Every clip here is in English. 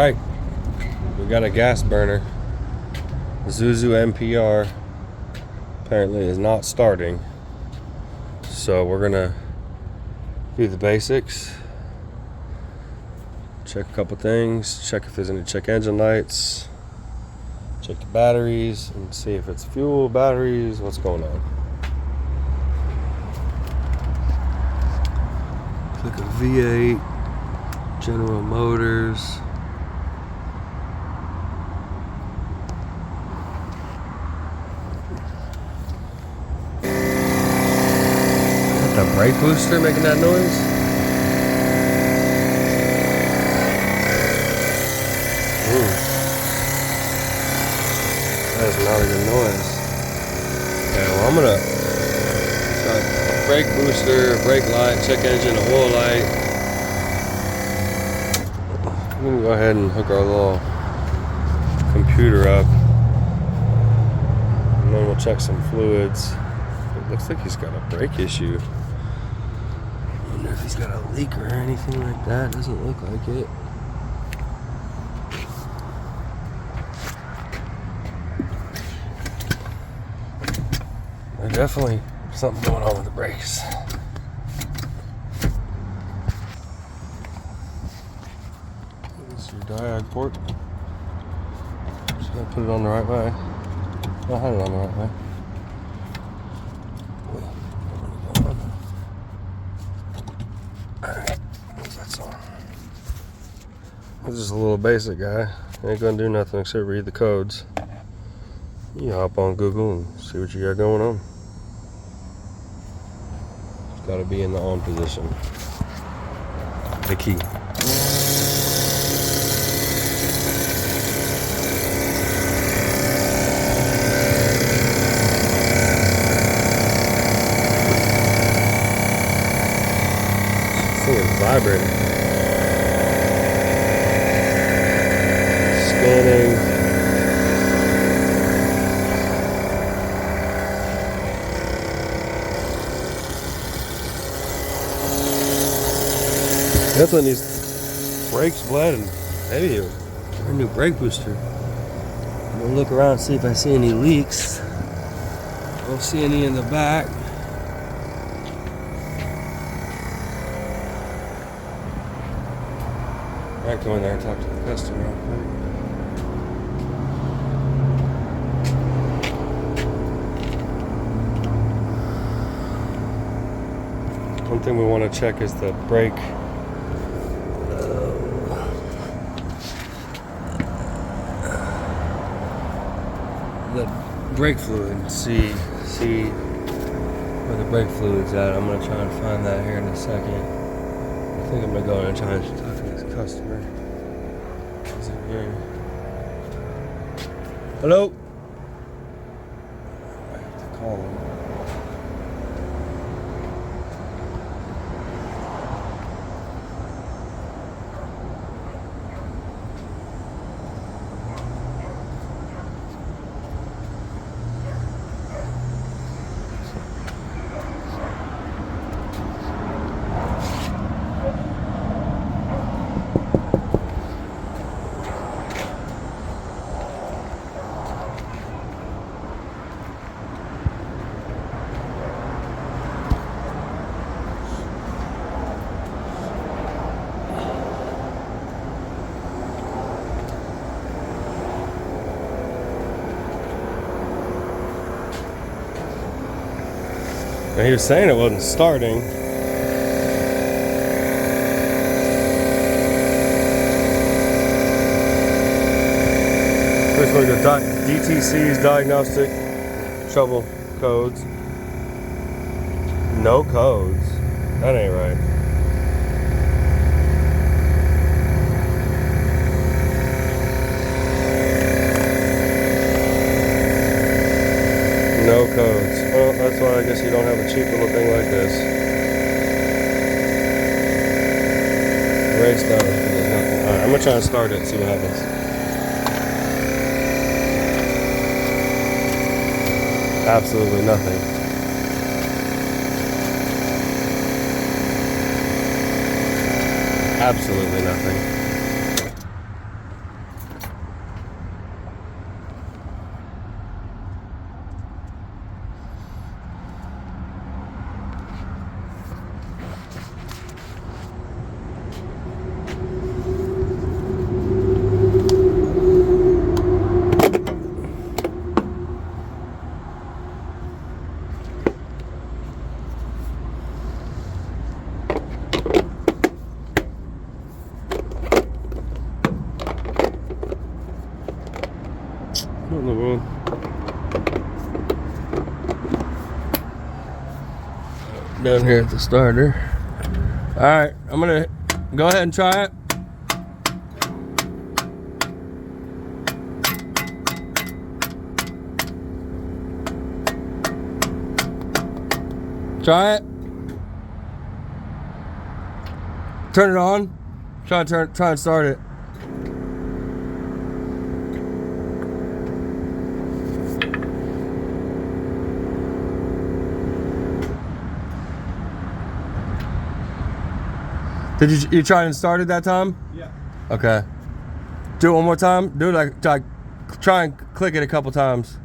Alright, we got a gas burner. Isuzu NPR apparently is not starting. So we're gonna do the basics. Check a couple things, check if there's any check engine lights, check the batteries, and see if it's fuel, batteries, what's going on. Click a V8, General Motors. Got the brake booster making that noise. That is not a good noise. Okay, well I'm gonna start brake booster, brake light, check engine, a oil light. I'm gonna go ahead and hook our little computer up, and then we'll check some fluids. It looks like he's got a brake issue. I wonder if he's got a leak or anything like that. Doesn't look like it. There's definitely something going on with the brakes. This is your diag port. Just gotta put it on the right way. I had it on the right way. Alright, that's on. This is a little basic guy. Ain't gonna do nothing except read the codes. You hop on Google and see what you got going on. It's gotta be in the on position. The key. This thing is vibrating. Scanning. Definitely needs brakes bled and maybe a new brake booster. I'm gonna look around and see if I see any leaks. I don't see any in the back. I might go in there and talk to the customer real quick. One thing we want to check is the brake. The brake fluid. See where the brake fluid's at. I'm gonna try and find that here in a second. I think I'm gonna go in and try and talk to this customer. Is it here? Hello? I have to call him. And he was saying it wasn't starting. First one goes DTC's diagnostic trouble codes. No codes. That ain't right. No codes. Well, that's why I guess you don't have a cheap little thing like this. Race down. Alright, I'm gonna try and start it and see what happens. Absolutely nothing. Absolutely nothing. What in the world? Down here at the starter. All right, I'm gonna go ahead and try it. Try it. Turn it on. Try and start it. Did you try and start it that time? Yeah. Okay. Do it one more time. Do it like try and click it a couple times.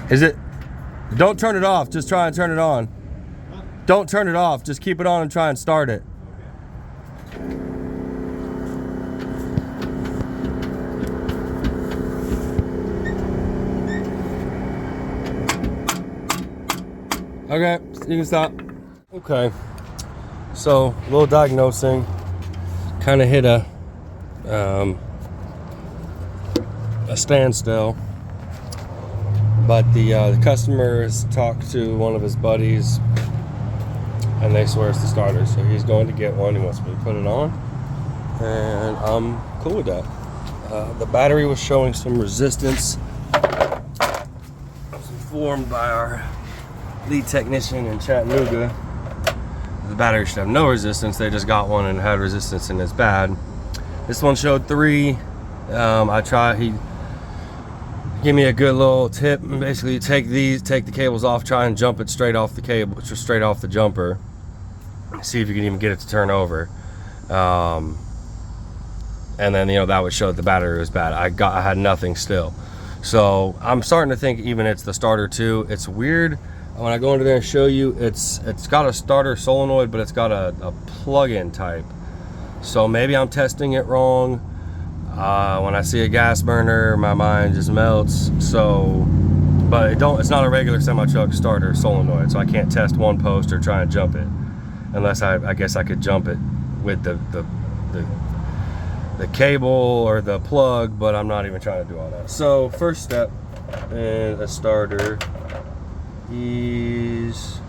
Is it? Don't turn it off. Just try and turn it on. Huh? Don't turn it off. Just keep it on and try and start it. Okay, you can stop. Okay, so a little diagnosing. Kind of hit a standstill, but the customer has talked to one of his buddies, and they swear it's the starter. So he's going to get one. He wants me to put it on, and I'm cool with that. The battery was showing some resistance. I was informed by our lead technician in Chattanooga. The battery should have no resistance. They just got one and had resistance, and it's bad. This one showed 3. I tried. He gave me a good little tip. Basically, take the cables off, try and jump it straight off the cable, just straight off the jumper. See if you can even get it to turn over. And then that would show that the battery was bad. I had nothing still. So I'm starting to think even it's the starter too. It's weird. When I go into there and show you, it's got a starter solenoid, but it's got a plug-in type. So maybe I'm testing it wrong. When I see a gas burner, my mind just melts. So, but it's not a regular semi-truck starter solenoid, so I can't test one post or try and jump it, unless I guess I could jump it with the cable or the plug, but I'm not even trying to do all that. So first step in a starter is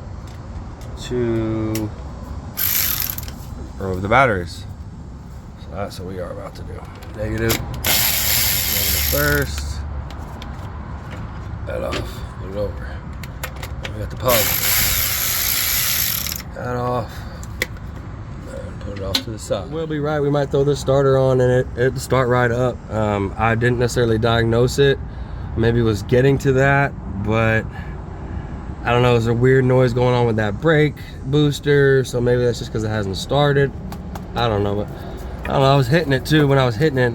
to remove the batteries. So that's what we are about to do. Negative first. That off. Put it over. We got the plug. That off. And put it off to the side. We'll be right. We might throw this starter on and it'll start right up. I didn't necessarily diagnose it. Maybe it was getting to that, but I don't know, there's a weird noise going on with that brake booster, so maybe that's just because it hasn't started. I don't know, but I don't know, I was hitting it too when I was hitting it.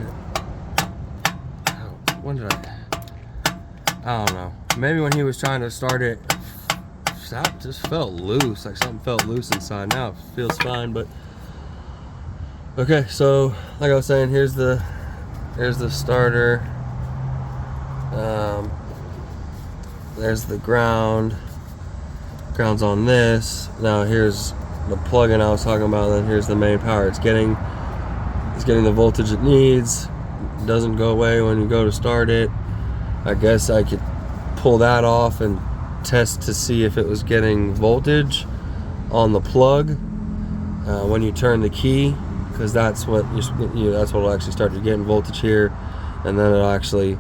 When did I don't know. Maybe when he was trying to start it, that just felt loose, like something felt loose inside. Now it feels fine, but okay, so like I was saying, here's the starter. There's the ground's on this. Now here's the plug-in I was talking about, and then here's the main power. It's getting the voltage it needs. It doesn't go away when you go to start it. I guess I could pull that off and test to see if it was getting voltage on the plug when you turn the key, because that's what that's what will actually start to get voltage here, and then it'll actually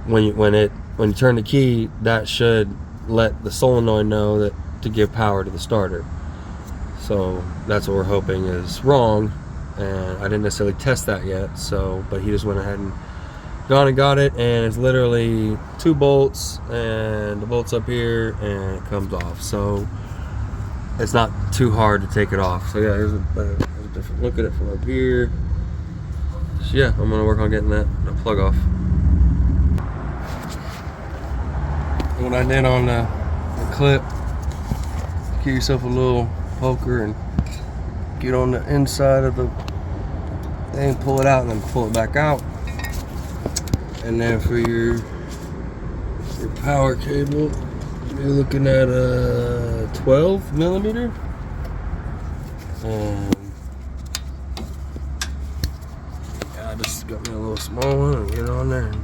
when you turn the key, that should let the solenoid know that to give power to the starter. So that's what we're hoping is wrong, and I didn't necessarily test that yet. So, but he just went ahead and gone and got it, and it's literally 2 bolts, and the bolt's up here, and it comes off. So it's not too hard to take it off. So yeah, here's a different look at it from up here. So yeah, I'm gonna work on getting that plug off. What I did on the clip, give yourself a little poker and get on the inside of the thing, pull it out, and then pull it back out. And then for your power cable, you're looking at a 12 millimeter. Just got me a little small one and get on there and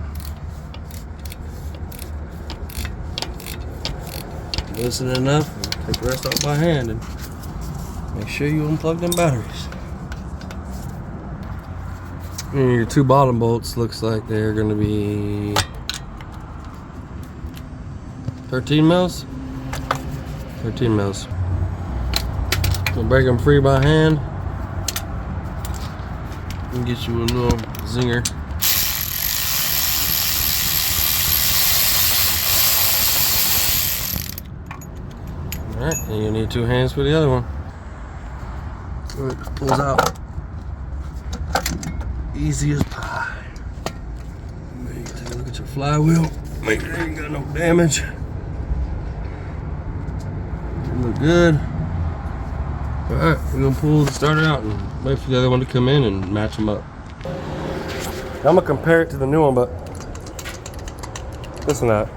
loosen it enough and take the rest off by hand and make sure you unplug them batteries. And your two bottom bolts looks like they're gonna be 13 mils. 13 mils. We'll break them free by hand and get you a little zinger. Alright, and you need two hands for the other one. So it just pulls out easy as pie. Maybe take a look at your flywheel. Make sure you ain't got no damage. You look good. Alright, we're gonna pull the starter out and wait for the other one to come in and match them up. I'm gonna compare it to the new one, but listen to that.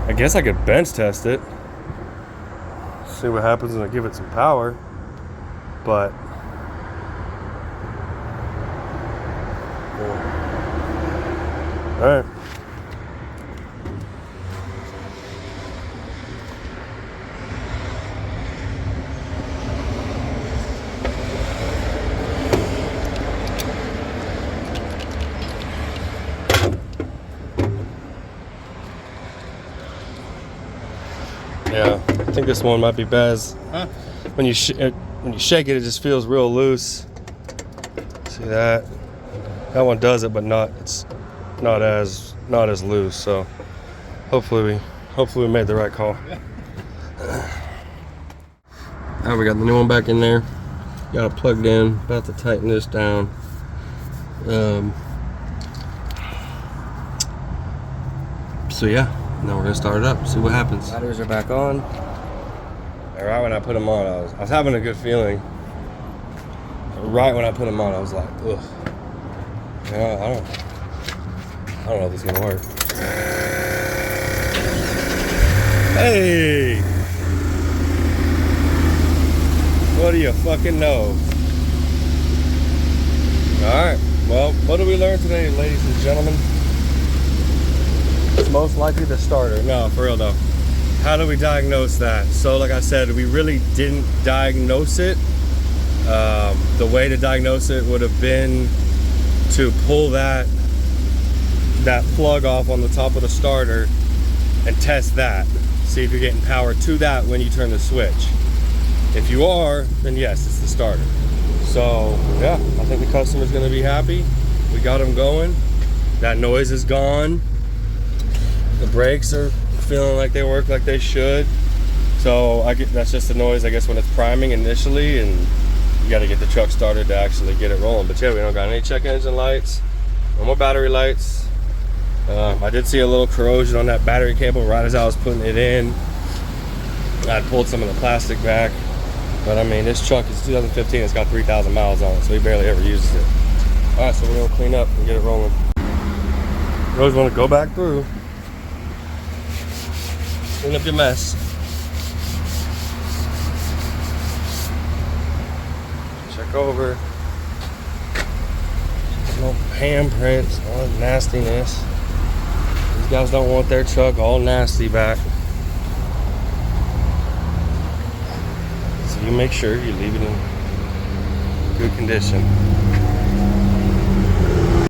I guess I could bench test it. See what happens when I give it some power. But yeah. Alright. Yeah, I think this one might be best. When you shake it, it just feels real loose. See that? That one does it, but it's not as loose. So hopefully we made the right call. Now we got the new one back in there. Got it plugged in. About to tighten this down. So yeah. Now we're gonna start it up, see what happens. Batteries are back on. And right when I put them on, I was having a good feeling. Right when I put them on, I was like, ugh. You know, I don't know if this is gonna work. Hey! What do you fucking know? Alright, well, what did we learn today, ladies and gentlemen? It's most likely the starter. No, for real though. How do we diagnose that? So like I said, we really didn't diagnose it. The way to diagnose it would have been to pull that plug off on the top of the starter and test that. See if you're getting power to that when you turn the switch. If you are, then yes, it's the starter. So yeah, I think the customer's gonna be happy. We got them going. That noise is gone. The brakes are feeling like they work like they should. So that's just the noise, I guess, when it's priming initially, and you got to get the truck started to actually get it rolling. But yeah, we don't got any check engine lights, no more battery lights. I did see a little corrosion on that battery cable right as I was putting it in. I pulled some of the plastic back, but I mean, this truck is 2015. It's got 3,000 miles on it, so he barely ever uses it. All right, so we're gonna clean up and get it rolling. You always want to go back through. Clean up your mess. Check over. No handprints, all that nastiness. These guys don't want their truck all nasty back. So you make sure you leave it in good condition.